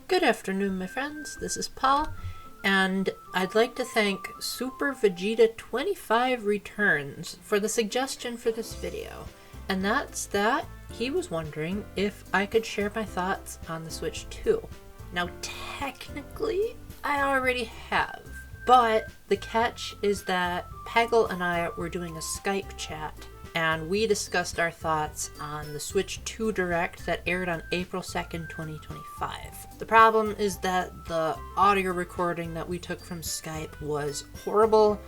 Good afternoon, my friends. This is Paul, and I'd like to thank Super Vegeta 25 Returns for the suggestion for this video. And that's that he was wondering if I could share my thoughts on the Switch 2. Now, technically, I already have, but the catch is that Peggle and I were doing a Skype chat, and we discussed our thoughts on the Switch 2 Direct that aired on April 2nd, 2025. The problem is that the audio recording that we took from Skype was horrible,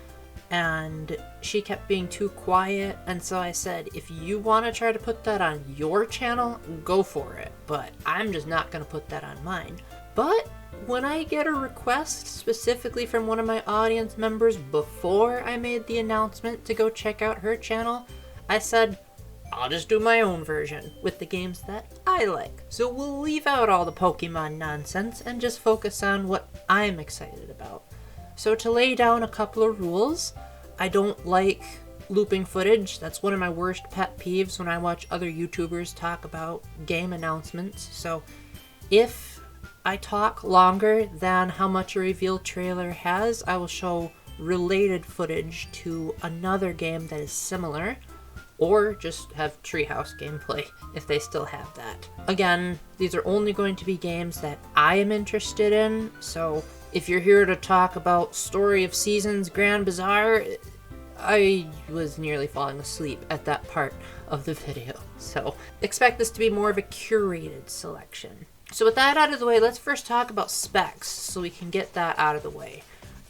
and she kept being too quiet, and so I said, if you want to try to put that on your channel, go for it, but I'm just not going to put that on mine. But when I get a request specifically from one of my audience members before I made the announcement to go check out her channel, I said, I'll just do my own version with the games that I like. So we'll leave out all the Pokemon nonsense and just focus on what I'm excited about. So to lay down a couple of rules, I don't like looping footage. That's one of my worst pet peeves when I watch other YouTubers talk about game announcements. So if I talk longer than how much a reveal trailer has, I will show related footage to another game that is similar, or just have Treehouse gameplay if they still have that. Again, these are only going to be games that I am interested in, so if you're here to talk about Story of Seasons Grand Bazaar, I was nearly falling asleep at that part of the video, so expect this to be more of a curated selection. So with that out of the way, let's first talk about specs so we can get that out of the way.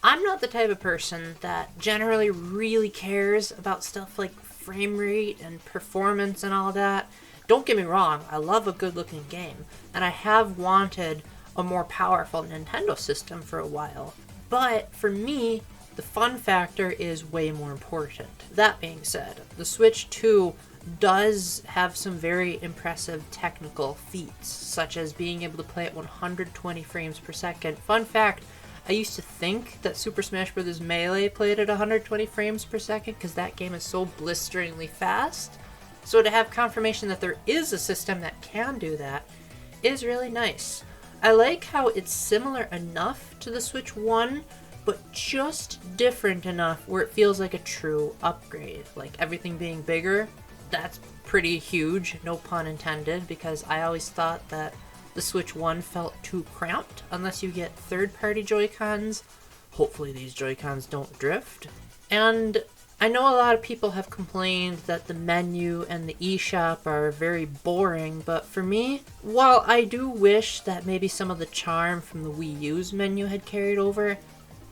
I'm not the type of person that generally really cares about stuff like frame rate and performance and all that. Don't get me wrong, I love a good looking game, and I have wanted a more powerful Nintendo system for a while. But for me, the fun factor is way more important. That being said, the Switch 2 does have some very impressive technical feats, such as being able to play at 120 frames per second. Fun fact, I used to think that Super Smash Bros. Melee played at 120 frames per second because that game is so blisteringly fast. So to have confirmation that there is a system that can do that is really nice. I like how it's similar enough to the Switch 1, but just different enough where it feels like a true upgrade. Like everything being bigger, that's pretty huge, no pun intended, because I always thought that the Switch 1 felt too cramped unless you get third-party Joy-Cons. Hopefully these Joy-Cons don't drift. And I know a lot of people have complained that the menu and the eShop are very boring, but for me, while I do wish that maybe some of the charm from the Wii U's menu had carried over,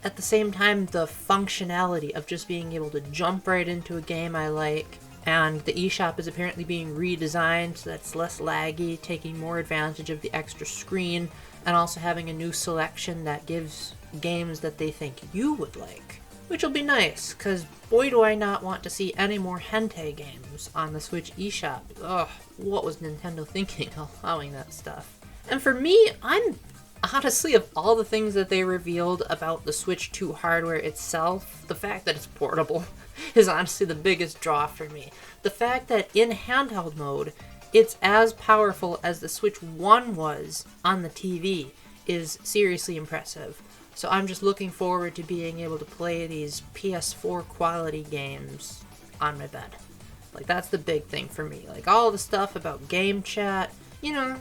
at the same time the functionality of just being able to jump right into a game I like, and the eShop is apparently being redesigned so that's less laggy, taking more advantage of the extra screen, and also having a new selection that gives games that they think you would like. Which will be nice, because boy do I not want to see any more hentai games on the Switch eShop. Ugh, what was Nintendo thinking allowing that stuff? And for me, I'm honestly, of all the things that they revealed about the Switch 2 hardware itself, the fact that it's portable is honestly the biggest draw for me. The fact that in handheld mode, it's as powerful as the Switch 1 was on the TV is seriously impressive. So I'm just looking forward to being able to play these PS4 quality games on my bed. Like, that's the big thing for me. Like, all the stuff about game chat, you know,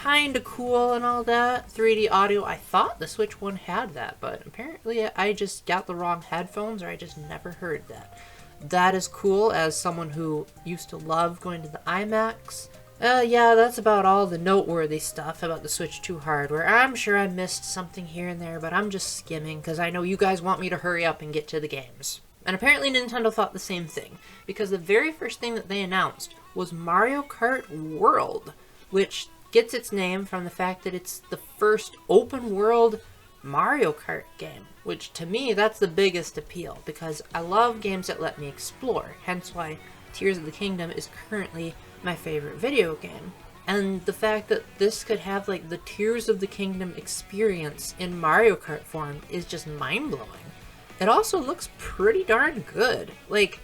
kinda cool and all that. 3D audio, I thought the Switch 1 had that, but apparently I just got the wrong headphones, or I just never heard that. That is cool as someone who used to love going to the IMAX. Yeah, that's about all the noteworthy stuff about the Switch 2 hardware. I'm sure I missed something here and there, but I'm just skimming because I know you guys want me to hurry up and get to the games. And apparently Nintendo thought the same thing, because the very first thing that they announced was Mario Kart World, which gets its name from the fact that it's the first open world Mario Kart game, which to me that's the biggest appeal, because I love games that let me explore, hence why Tears of the Kingdom is currently my favorite video game. And the fact that this could have like the Tears of the Kingdom experience in Mario Kart form is just mind-blowing. It also looks pretty darn good. Like,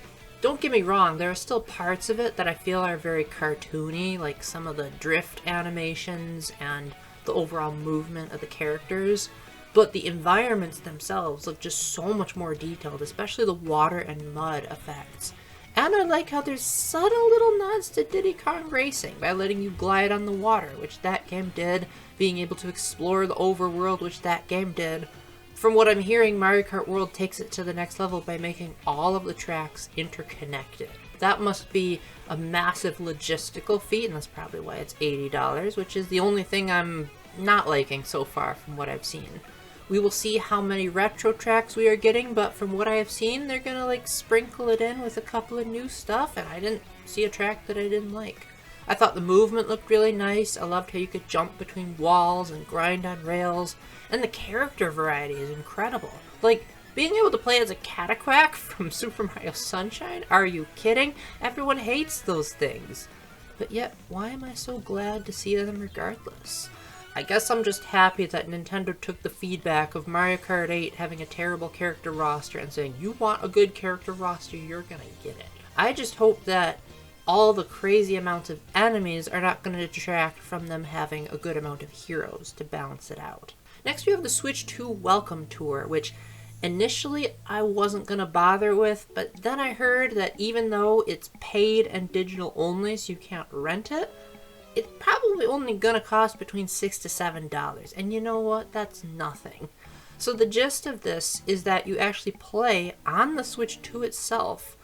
Don't get me wrong, there are still parts of it that I feel are very cartoony, like some of the drift animations and the overall movement of the characters, but the environments themselves look just so much more detailed, especially the water and mud effects. And I like how there's subtle little nods to Diddy Kong Racing by letting you glide on the water, which that game did, being able to explore the overworld, which that game did. From what I'm hearing, Mario Kart World takes it to the next level by making all of the tracks interconnected. That must be a massive logistical feat, and that's probably why it's $80, which is the only thing I'm not liking so far from what I've seen. We will see how many retro tracks we are getting, but from what I have seen, they're gonna like sprinkle it in with a couple of new stuff, and I didn't see a track that I didn't like. I thought the movement looked really nice. I loved how you could jump between walls and grind on rails, and the character variety is incredible. Like, being able to play as a Cataquack from Super Mario Sunshine? Are you kidding? Everyone hates those things. But yet, why am I so glad to see them regardless? I guess I'm just happy that Nintendo took the feedback of Mario Kart 8 having a terrible character roster and saying, you want a good character roster, you're gonna get it. I just hope that all the crazy amounts of enemies are not going to detract from them having a good amount of heroes to balance it out. Next we have the Switch 2 Welcome Tour, which initially I wasn't going to bother with, but then I heard that even though it's paid and digital only, so you can't rent it, it's probably only going to cost between $6 to $7. And you know what? That's nothing. So the gist of this is that you actually play on the Switch 2 itself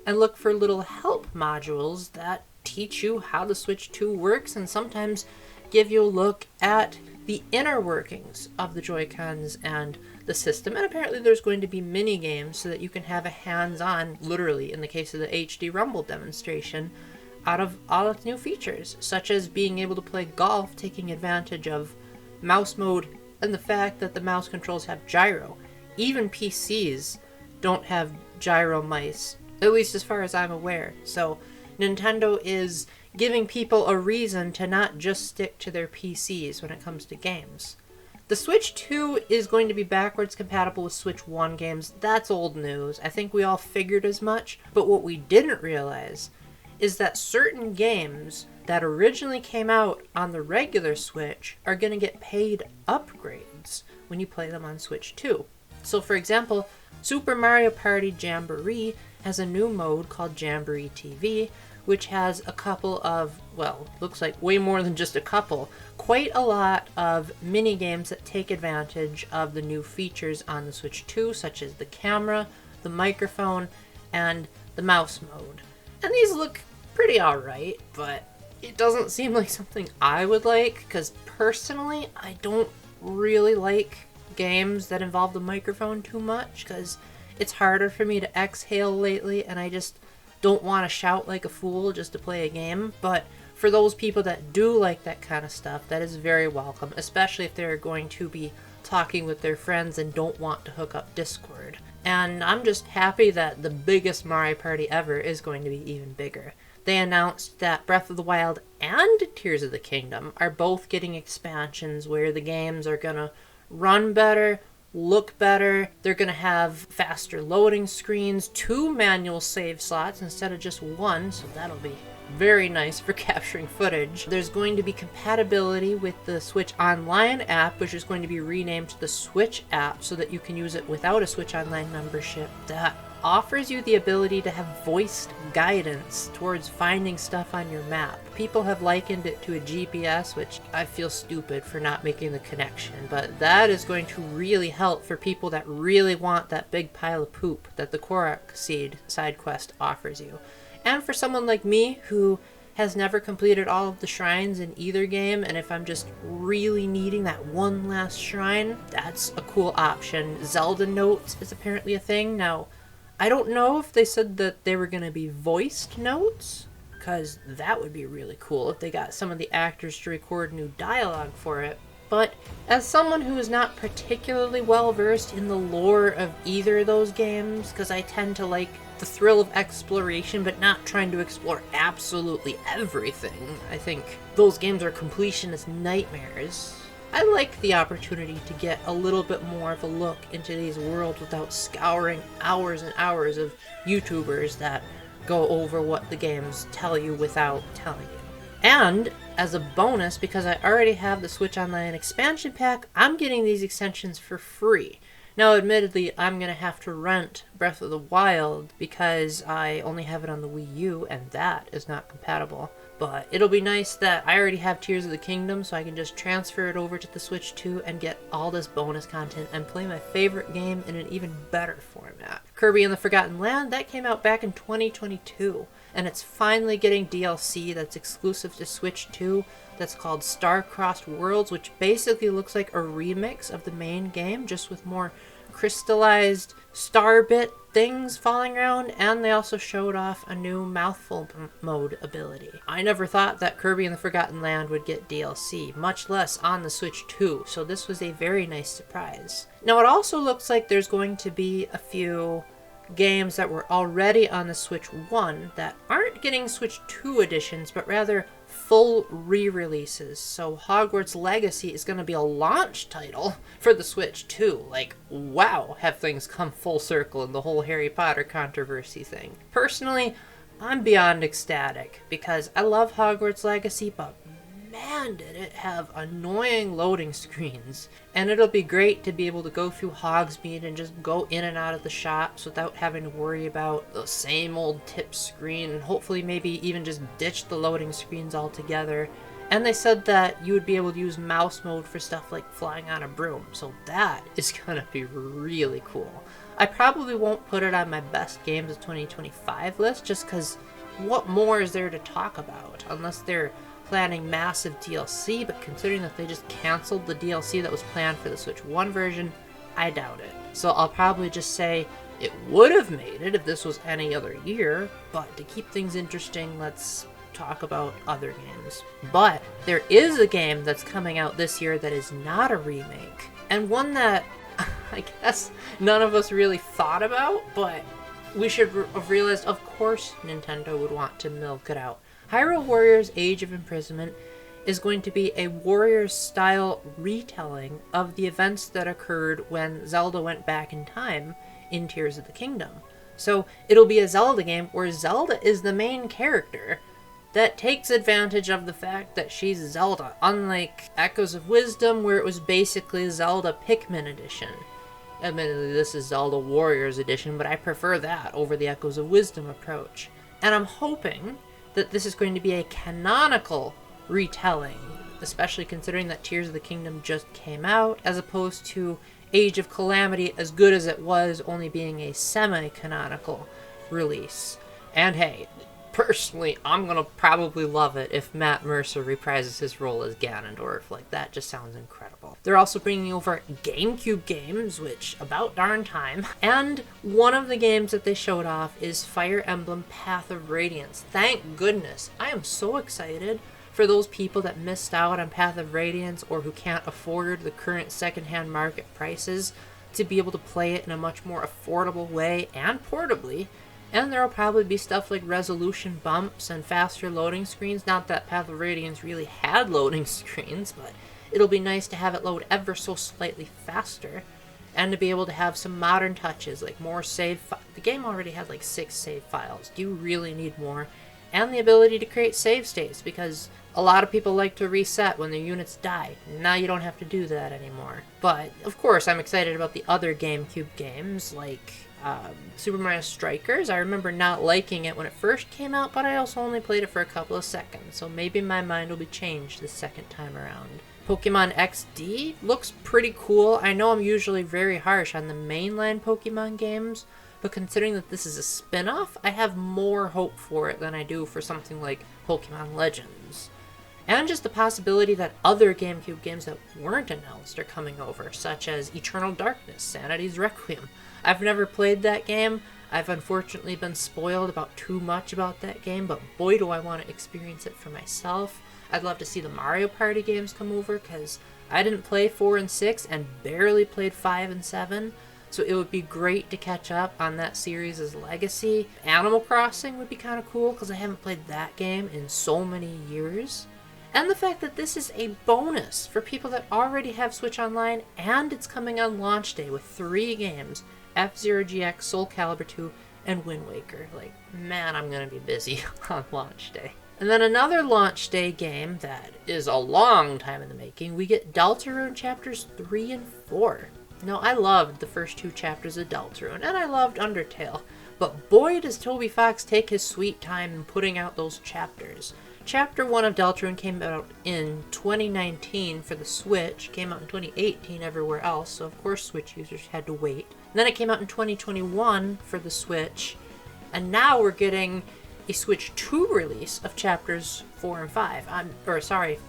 and look for little help modules that teach you how the Switch 2 works and sometimes give you a look at the inner workings of the Joy-Cons and the system. And apparently there's going to be mini games so that you can have a hands-on, literally in the case of the HD Rumble demonstration, out of all its new features, such as being able to play golf, taking advantage of mouse mode and the fact that the mouse controls have gyro. Even PCs don't have gyro mice, at least as far as I'm aware. So Nintendo is giving people a reason to not just stick to their PCs when it comes to games. The Switch 2 is going to be backwards compatible with Switch 1 games. That's old news. I think we all figured as much. But what we didn't realize is that certain games that originally came out on the regular Switch are going to get paid upgrades when you play them on Switch 2. So for example, Super Mario Party Jamboree has a new mode called Jamboree TV, which has a couple of, well, looks like way more than just a couple, quite a lot of mini games that take advantage of the new features on the Switch 2, such as the camera, the microphone, and the mouse mode. And these look pretty alright, but it doesn't seem like something I would like, because personally, I don't really like games that involve the microphone too much, because it's harder for me to exhale lately, and I just don't want to shout like a fool just to play a game. But for those people that do like that kind of stuff, that is very welcome, especially if they're going to be talking with their friends and don't want to hook up Discord. And I'm just happy that the biggest Mario Party ever is going to be even bigger. They announced that Breath of the Wild and Tears of the Kingdom are both getting expansions where the games are gonna run better, look better, they're going to have faster loading screens, 2 manual save slots instead of just 1, so that'll be very nice for capturing footage. There's going to be compatibility with the Switch Online app, which is going to be renamed to the Switch app so that you can use it without a Switch Online membership. That offers you the ability to have voiced guidance towards finding stuff on your map. People have likened it to a GPS, which I feel stupid for not making the connection, but that is going to really help for people that really want that big pile of poop that the Korok Seed side quest offers you. And for someone like me who has never completed all of the shrines in either game, and if I'm just really needing that one last shrine, that's a cool option. Zelda notes is apparently a thing. Now, I don't know if they said that they were going to be voiced notes, because that would be really cool if they got some of the actors to record new dialogue for it. But as someone who is not particularly well versed in the lore of either of those games, because I tend to like the thrill of exploration but not trying to explore absolutely everything, I think those games are completionist nightmares. I like the opportunity to get a little bit more of a look into these worlds without scouring hours and hours of YouTubers that go over what the games tell you without telling you. And as a bonus, because I already have the Switch Online expansion pack, I'm getting these extensions for free. Now, admittedly, I'm going to have to rent Breath of the Wild because I only have it on the Wii U, and that is not compatible. But it'll be nice that I already have Tears of the Kingdom, so I can just transfer it over to the Switch 2 and get all this bonus content and play my favorite game in an even better format. Kirby and the Forgotten Land, that came out back in 2022, and it's finally getting DLC that's exclusive to Switch 2 that's called Star-Crossed Worlds, which basically looks like a remix of the main game, just with more crystallized starbit things falling around, and they also showed off a new mouthful mode ability. I never thought that Kirby and the Forgotten Land would get DLC, much less on the Switch 2, so this was a very nice surprise. Now it also looks like there's going to be a few games that were already on the Switch 1 that aren't getting Switch 2 editions, but rather full re-releases. So Hogwarts Legacy is going to be a launch title for the Switch 2. Like, wow, have things come full circle in the whole Harry Potter controversy thing. Personally, I'm beyond ecstatic because I love Hogwarts Legacy, but man, did it have annoying loading screens. And it'll be great to be able to go through Hogsmeade and just go in and out of the shops without having to worry about the same old tip screen, and hopefully maybe even just ditch the loading screens altogether. And they said that you would be able to use mouse mode for stuff like flying on a broom, so that is gonna be really cool. I probably won't put it on my best games of 2025 list just because what more is there to talk about unless they're planning massive DLC, but considering that they just canceled the DLC that was planned for the Switch 1 version, I doubt it. So I'll probably just say it would have made it if this was any other year, but to keep things interesting, let's talk about other games. But there is a game that's coming out this year that is not a remake, and one that I guess none of us really thought about, but we should have realized, of course, Nintendo would want to milk it out. Hyrule Warriors Age of Imprisonment is going to be a Warriors-style retelling of the events that occurred when Zelda went back in time in Tears of the Kingdom. So it'll be a Zelda game where Zelda is the main character that takes advantage of the fact that she's Zelda, unlike Echoes of Wisdom, where it was basically Zelda Pikmin Edition. Admittedly, this is Zelda Warriors Edition, but I prefer that over the Echoes of Wisdom approach. And I'm hoping that this is going to be a canonical retelling, especially considering that Tears of the Kingdom just came out, as opposed to Age of Calamity, as good as it was, only being a semi-canonical release. And hey, personally, I'm gonna probably love it if Matt Mercer reprises his role as Ganondorf. Like, that just sounds incredible. They're also bringing over GameCube games, which, about darn time. And one of the games that they showed off is Fire Emblem Path of Radiance. Thank goodness. I am so excited for those people that missed out on Path of Radiance or who can't afford the current secondhand market prices to be able to play it in a much more affordable way and portably. And there will probably be stuff like resolution bumps and faster loading screens. Not that Path of Radiance really had loading screens, but it'll be nice to have it load ever so slightly faster. And to be able to have some modern touches, like more save the game already had like 6 save files. Do you really need more? And the ability to create save states, because a lot of people like to reset when their units die. Now you don't have to do that anymore. But, of course, I'm excited about the other GameCube games, like Super Mario Strikers. I remember not liking it when it first came out, but I also only played it for a couple of seconds, so maybe my mind will be changed the second time around. Pokemon XD looks pretty cool. I know I'm usually very harsh on the mainline Pokemon games, but considering that this is a spin-off, I have more hope for it than I do for something like Pokemon Legends. And just the possibility that other GameCube games that weren't announced are coming over, such as Eternal Darkness, Sanity's Requiem. I've never played that game. I've unfortunately been spoiled about too much about that game, but boy do I want to experience it for myself. I'd love to see the Mario Party games come over, because I didn't play 4 and 6 and barely played 5 and 7, so it would be great to catch up on that series' legacy. Animal Crossing would be kind of cool, because I haven't played that game in so many years. And the fact that this is a bonus for people that already have Switch Online, and it's coming on launch day with 3 games, F-Zero GX, Soul Calibur 2, and Wind Waker. Like, man, I'm gonna be busy on launch day. And then another launch day game that is a long time in the making, we get Deltarune Chapters 3 and 4. Now, I loved the first 2 chapters of Deltarune, and I loved Undertale, but boy does Toby Fox take his sweet time in putting out those chapters. Chapter 1 of Deltarune came out in 2019 for the Switch, came out in 2018 everywhere else, so of course Switch users had to wait. And then it came out in 2021 for the Switch, and now we're getting a Switch 2 release of chapters 4 and 5.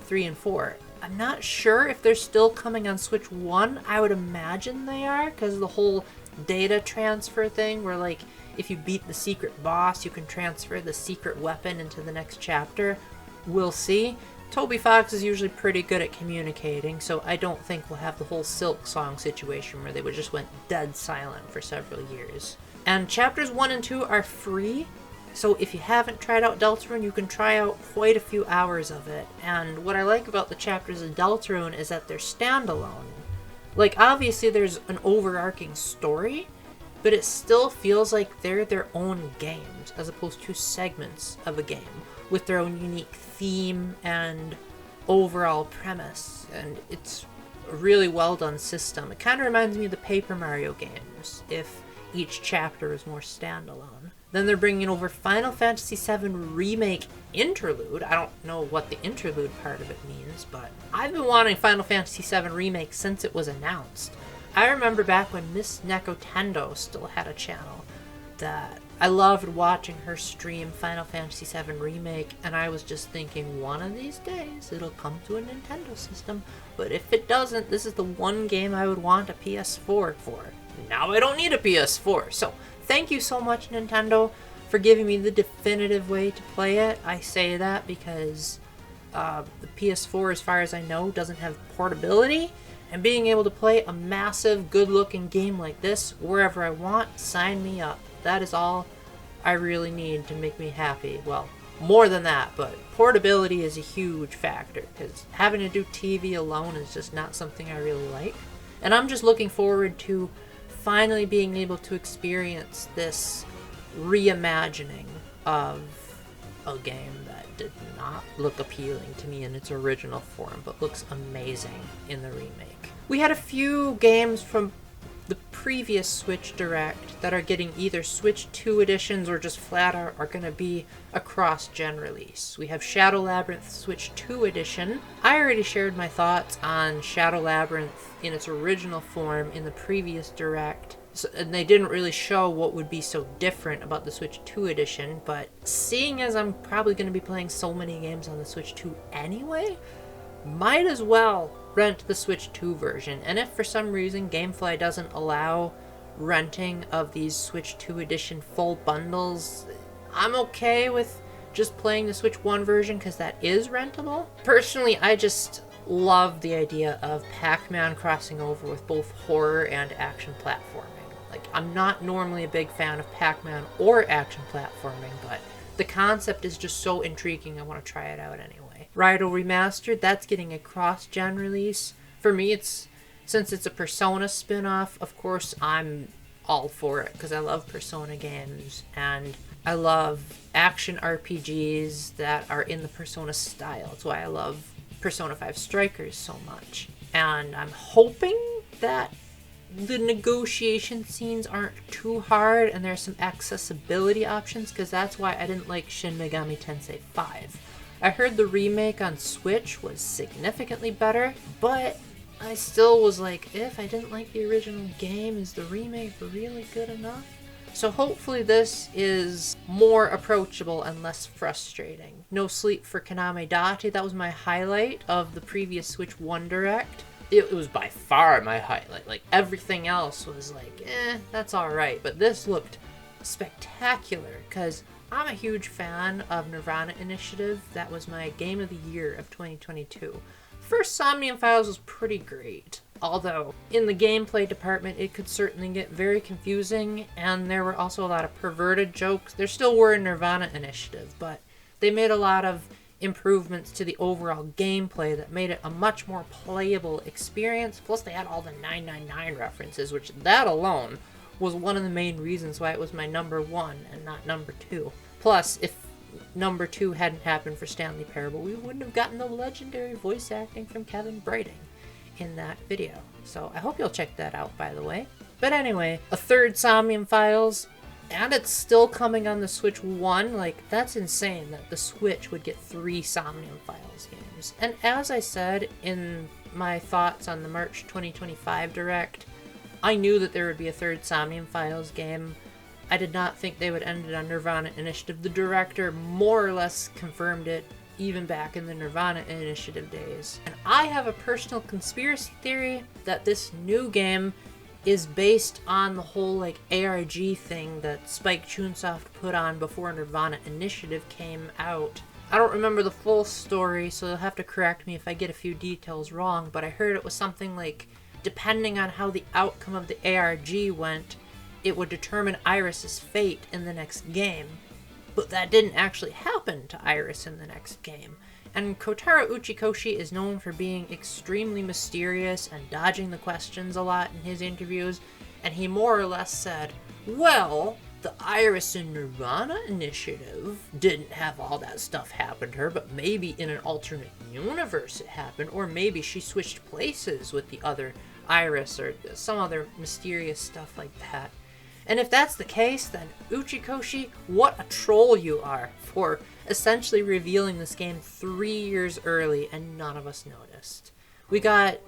3 and 4. I'm not sure if they're still coming on Switch 1. I would imagine they are, because of the whole data transfer thing, where like, if you beat the secret boss, you can transfer the secret weapon into the next chapter. We'll see. Toby Fox is usually pretty good at communicating, so I don't think we'll have the whole Silk Song situation where they just went dead silent for several years. And chapters 1 and 2 are free, so if you haven't tried out Deltarune, you can try out quite a few hours of it. And what I like about the chapters of Deltarune is that they're standalone. Like, obviously there's an overarching story, but it still feels like they're their own games, as opposed to segments of a game, with their own unique theme and overall premise. And it's a really well done system. It kind of reminds me of the Paper Mario games, if each chapter is more standalone. Then they're bringing over Final Fantasy VII Remake Interlude. I don't know what the interlude part of it means, but I've been wanting Final Fantasy VII Remake since it was announced. I remember back when Miss Nekotendo still had a channel that I loved watching her stream Final Fantasy VII Remake, and I was just thinking one of these days it'll come to a Nintendo system, but if it doesn't, this is the one game I would want a PS4 for. Now I don't need a PS4, so thank you so much, Nintendo, for giving me the definitive way to play it. I say that because the PS4, as far as I know, doesn't have portability, and being able to play a massive, good-looking game like this wherever I want, sign me up. That is all I really need to make me happy. Well, more than that, but portability is a huge factor, because having to do TV alone is just not something I really like. And I'm just looking forward to finally being able to experience this reimagining of a game that did not look appealing to me in its original form, but looks amazing in the remake. We had a few games from the previous Switch Direct that are getting either Switch 2 editions or just flat out are going to be a cross-gen release. We have Shadow Labyrinth Switch 2 edition. I already shared my thoughts on Shadow Labyrinth in its original form in the previous Direct, and they didn't really show what would be so different about the Switch 2 edition, but seeing as I'm probably going to be playing so many games on the Switch 2 anyway, might as well rent the Switch 2 version. And if for some reason Gamefly doesn't allow renting of these Switch 2 edition full bundles, I'm okay with just playing the Switch 1 version because that is rentable. Personally, I just love the idea of Pac-Man crossing over with both horror and action platforming. Like, I'm not normally a big fan of Pac-Man or action platforming, but the concept is just so intriguing I want to try it out anyway. Rydell Remastered, that's getting a cross-gen release. For me, since it's a Persona spin-off, of course I'm all for it because I love Persona games and I love action RPGs that are in the Persona style. That's why I love Persona 5 Strikers so much. And I'm hoping that the negotiation scenes aren't too hard and there's some accessibility options, because that's why I didn't like Shin Megami Tensei 5. I heard the remake on Switch was significantly better, but I still was like, if I didn't like the original game, is the remake really good enough? So hopefully this is more approachable and less frustrating. No Sleep for Kaname Date, that was my highlight of the previous Switch 1 Direct. It was by far my highlight. Like, everything else was like, that's alright. But this looked spectacular, because I'm a huge fan of Nirvana Initiative. That was my game of the year of 2022. First Somnium Files was pretty great, although in the gameplay department it could certainly get very confusing, and there were also a lot of perverted jokes. There still were in Nirvana Initiative, but they made a lot of improvements to the overall gameplay that made it a much more playable experience. Plus they had all the 999 references, which that alone was one of the main reasons why it was my number 1 and not number 2. Plus, if number 2 hadn't happened for Stanley Parable, we wouldn't have gotten the legendary voice acting from Kevin Brighting in that video. So I hope you'll check that out, by the way. But anyway, a third Somnium Files, and it's still coming on the Switch 1. Like, that's insane that the Switch would get 3 Somnium Files games. And as I said in my thoughts on the March 2025 Direct, I knew that there would be a third Somnium Files game. I did not think they would end it on Nirvana Initiative. The director more or less confirmed it even back in the Nirvana Initiative days. And I have a personal conspiracy theory that this new game is based on the whole like ARG thing that Spike Chunsoft put on before Nirvana Initiative came out. I don't remember the full story, so you'll have to correct me if I get a few details wrong, but I heard it was something like, depending on how the outcome of the ARG went, it would determine Iris's fate in the next game. But that didn't actually happen to Iris in the next game. And Kotaro Uchikoshi is known for being extremely mysterious and dodging the questions a lot in his interviews, and he more or less said, well, the Iris in Nirvana Initiative didn't have all that stuff happen to her, but maybe in an alternate universe it happened, or maybe she switched places with the other Iris, or some other mysterious stuff like that. And if that's the case, then Uchikoshi, what a troll you are for essentially revealing this game 3 years early and none of us noticed. We got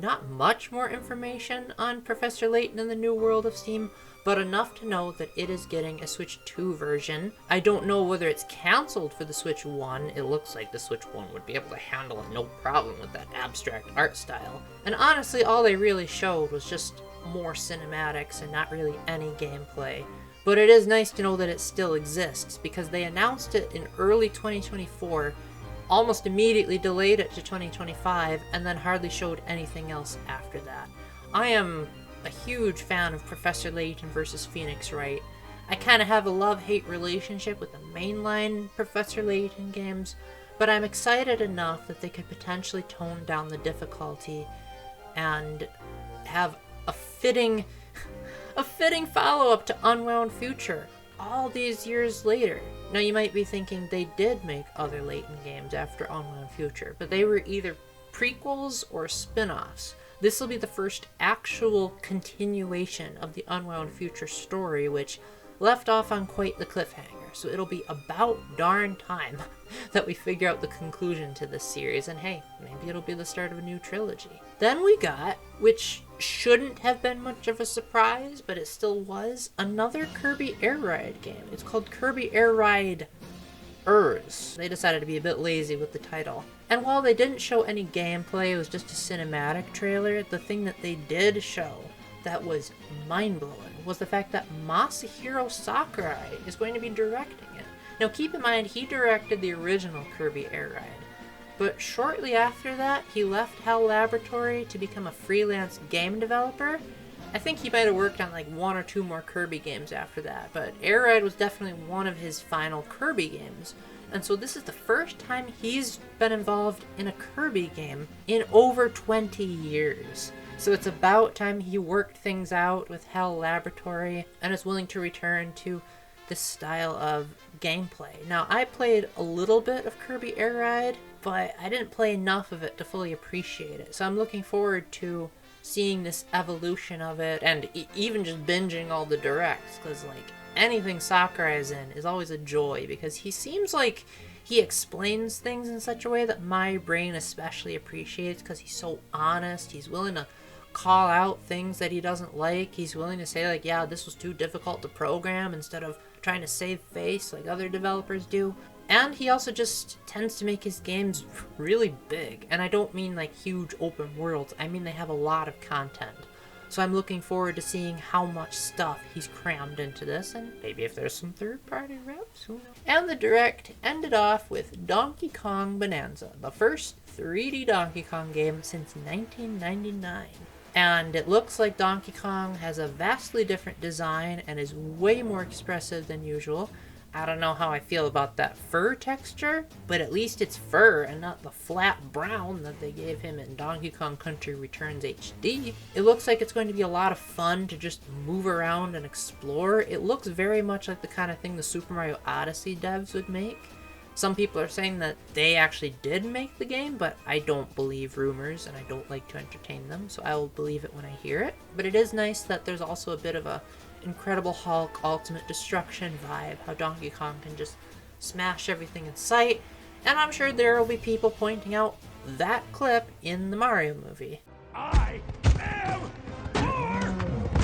not much more information on Professor Layton in the New World of Steam, but enough to know that it is getting a Switch 2 version. I don't know whether it's cancelled for the Switch 1. It looks like the Switch 1 would be able to handle it no problem with that abstract art style. And honestly, all they really showed was just more cinematics and not really any gameplay. But it is nice to know that it still exists, because they announced it in early 2024, almost immediately delayed it to 2025, and then hardly showed anything else after that. I am a huge fan of Professor Layton vs. Phoenix Wright. I kind of have a love-hate relationship with the mainline Professor Layton games, but I'm excited enough that they could potentially tone down the difficulty and have a fitting follow-up to Unwound Future all these years later. Now you might be thinking they did make other Layton games after Unwound Future, but they were either prequels or spin-offs. This will be the first actual continuation of the Unwound Future story, which left off on quite the cliffhanger. So it'll be about darn time that we figure out the conclusion to this series, and hey, maybe it'll be the start of a new trilogy. Then we got, which shouldn't have been much of a surprise, but it still was, another Kirby Air Ride game. It's called Kirby Air Ride Urs. They decided to be a bit lazy with the title. And while they didn't show any gameplay, it was just a cinematic trailer, the thing that they did show that was mind-blowing was the fact that Masahiro Sakurai is going to be directing it. Now keep in mind, he directed the original Kirby Air Ride, but shortly after that, he left HAL Laboratory to become a freelance game developer. I think he might have worked on like 1 or 2 more Kirby games after that, but Air Ride was definitely one of his final Kirby games. And so this is the first time he's been involved in a Kirby game in over 20 years. So it's about time he worked things out with HAL Laboratory and is willing to return to this style of gameplay. Now, I played a little bit of Kirby Air Ride, but I didn't play enough of it to fully appreciate it. So I'm looking forward to seeing this evolution of it, and even just binging all the directs, because like anything Sakurai is in is always a joy, because he seems like he explains things in such a way that my brain especially appreciates, because he's so honest. He's willing to call out things that he doesn't like. He's willing to say like, yeah, this was too difficult to program, instead of trying to save face like other developers do. And he also just tends to make his games really big. And I don't mean like huge open worlds. I mean they have a lot of content. So I'm looking forward to seeing how much stuff he's crammed into this, and maybe if there's some third-party reps, who knows. And the Direct ended off with Donkey Kong Bonanza, the first 3D Donkey Kong game since 1999. And it looks like Donkey Kong has a vastly different design and is way more expressive than usual. I don't know how I feel about that fur texture, but at least it's fur and not the flat brown that they gave him in Donkey Kong Country Returns HD. It looks like it's going to be a lot of fun to just move around and explore. It looks very much like the kind of thing the Super Mario Odyssey devs would make. Some people are saying that they actually did make the game, but I don't believe rumors and I don't like to entertain them, so I will believe it when I hear it. But it is nice that there's also a bit of a Incredible Hulk Ultimate Destruction vibe, how Donkey Kong can just smash everything in sight, and I'm sure there will be people pointing out that clip in the Mario movie. I am more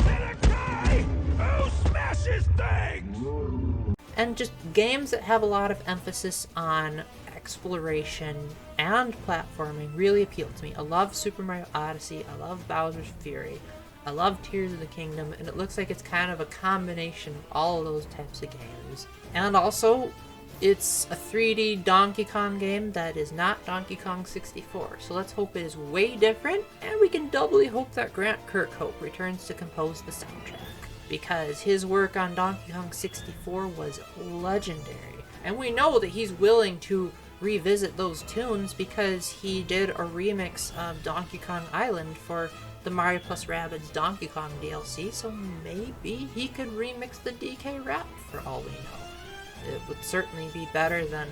than a guy who smashes things! And just games that have a lot of emphasis on exploration and platforming really appeal to me. I love Super Mario Odyssey, I love Bowser's Fury, I love Tears of the Kingdom, and it looks like it's kind of a combination of all of those types of games. And also, it's a 3D Donkey Kong game that is not Donkey Kong 64, so let's hope it is way different, and we can doubly hope that Grant Kirkhope returns to compose the soundtrack, because his work on Donkey Kong 64 was legendary. And we know that he's willing to revisit those tunes because he did a remix of Donkey Kong Island for the Mario plus Rabbids Donkey Kong DLC, so maybe he could remix the DK rap for all we know. It would certainly be better than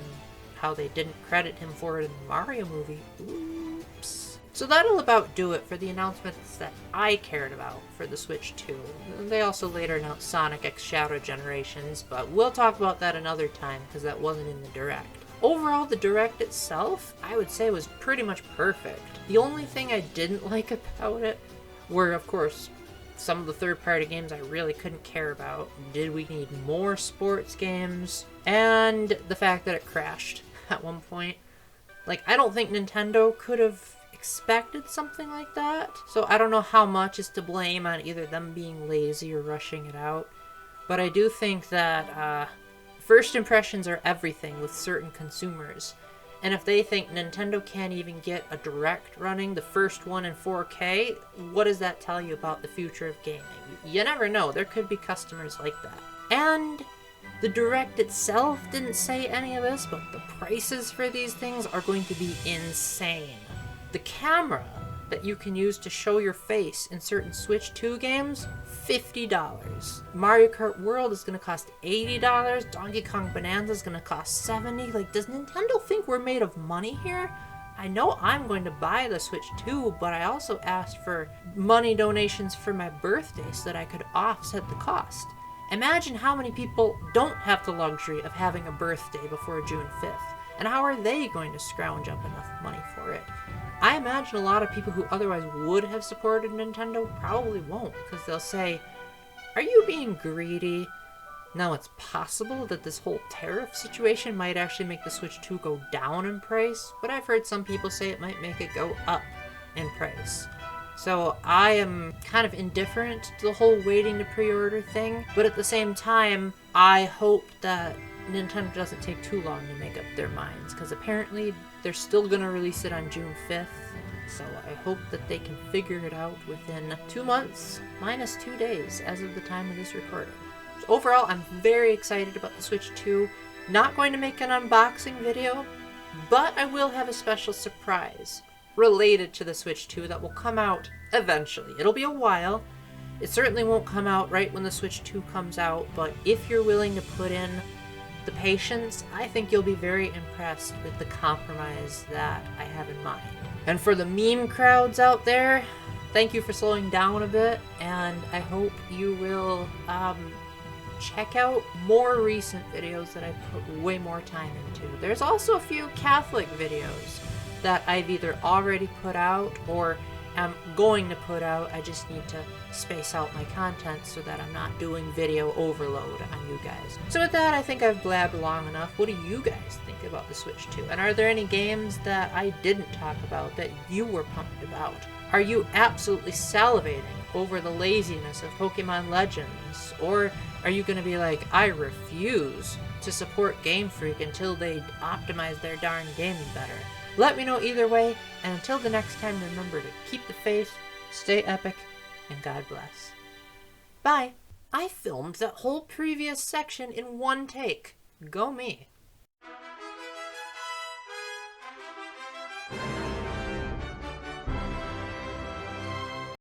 how they didn't credit him for it in the Mario movie. Oops. So that'll about do it for the announcements that I cared about for the Switch 2. They also later announced Sonic X Shadow Generations, but we'll talk about that another time because that wasn't in the Direct. Overall, the Direct itself, I would say, was pretty much perfect. The only thing I didn't like about it were, of course, some of the third-party games I really couldn't care about. Did we need more sports games? And the fact that it crashed at one point. Like, I don't think Nintendo could have expected something like that. So I don't know how much is to blame on either them being lazy or rushing it out. But I do think that first impressions are everything with certain consumers. And if they think Nintendo can't even get a Direct running, the first one in 4K, what does that tell you about the future of gaming? You never know, there could be customers like that. And the Direct itself didn't say any of this, but the prices for these things are going to be insane. The camera that you can use to show your face in certain Switch 2 games, $50. Mario Kart World is going to cost $80. Donkey Kong Bonanza is going to cost $70. Like, does Nintendo think we're made of money here? I know I'm going to buy the Switch 2, but I also asked for money donations for my birthday so that I could offset the cost. Imagine how many people don't have the luxury of having a birthday before June 5th, and how are they going to scrounge up enough money for it? I imagine a lot of people who otherwise would have supported Nintendo probably won't, because they'll say, are you being greedy? Now, it's possible that this whole tariff situation might actually make the Switch 2 go down in price, but I've heard some people say it might make it go up in price. So I am kind of indifferent to the whole waiting to pre-order thing, but at the same time, I hope that Nintendo doesn't take too long to make up their minds, because apparently they're still going to release it on June 5th, so I hope that they can figure it out within 2 months, minus 2 days, as of the time of this recording. So overall, I'm very excited about the Switch 2. Not going to make an unboxing video, but I will have a special surprise related to the Switch 2 that will come out eventually. It'll be a while. It certainly won't come out right when the Switch 2 comes out, but if you're willing to put in the patience, I think you'll be very impressed with the compromise that I have in mind. And for the meme crowds out there, thank you for slowing down a bit, and I hope you will check out more recent videos that I put way more time into. There's also a few Catholic videos that I've either already put out or am going to put out. I just need to space out my content so that I'm not doing video overload on you guys. So with that, I think I've blabbed long enough. What do you guys think about the Switch 2? And are there any games that I didn't talk about that you were pumped about? Are you absolutely salivating over the laziness of Pokemon Legends? Or are you going to be like, I refuse to support Game Freak until they optimize their darn game better? Let me know either way, and until the next time, remember to keep the faith, stay epic, and God bless. Bye! I filmed that whole previous section in one take. Go me.